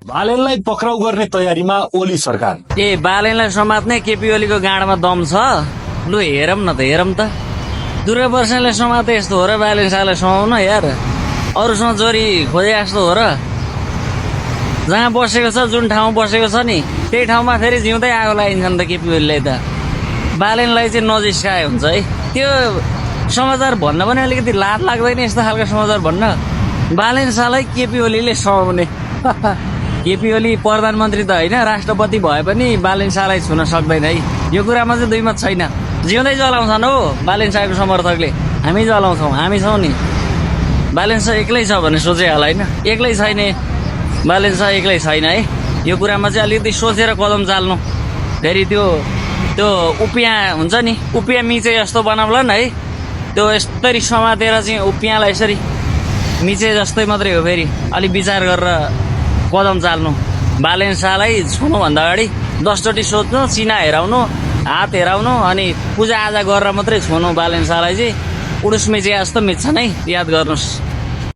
बालेनलाई पक्राउ गर्ने तयारीमा ओली सरकार। ए बालेनलाई समात्ने केपी ओलीको गाँडमा दम छ। लु हेरौँ न त हेरौँ त। दुर्गा प्रसादले समाते यस्तो हो र बालेन शाहलाई समाउन यार। अरूसँग जोरी खोजे जस्तो हो र। जहाँ बसेको छ जुन ठाउँमा बसेको छ नि त्यही ठाउँमा फेरि जिउँदै आगो लगाइन्छ नि त केपी ओलीलाई त। बालेनलाई चाहिँ नजिस्काए हुन्छ है। त्यो समाचार भन्न पनि अलिकति लाज लाग्दैन यस्तो खालको समाचार भन्न। बालेन शाहलाई केपी ओलीले समाउने। केपी ओली प्रधानमन्त्री त होइन राष्ट्रपति भए पनि बालेन शाहलाई छुन सक्दैन है। यो कुरामा चाहिँ दुई मत छैन। जिउँदै जलाउँछन् हो बालेन शाहको समर्थकले। हामी जलाउँछौँ हामी छौँ नि। बालेन शाह एक्लै छ भने सोचे होला होइन। एक्लै छैन बालेन शाह एक्लै छैन है। यो कुरामा चाहिँ अलिकति सोचेर कदम चाल्नु। फेरि त्यो उपियाँ हुन्छ नि उपियाँ मिचे जस्तो बनाउला न है। त्यो यस्तरी समातेर चाहिँ उपियाँलाई यसरी मिचे जस्तै मात्रै हो। फेरि अलिक विचार गरेर कदम चाल्नु। बालेन शाहलाई छुनुभन्दा अगाडि 10 चोटि सोध्नु, चिना हेराउनु, हात हेराउनु अनि पूजाआजा गरेर मात्रै छुनु। बालेन शाहलाई चाहिँ उडुस मिचे जस्तो मिच्छन् है। याद गर्नुहोस्।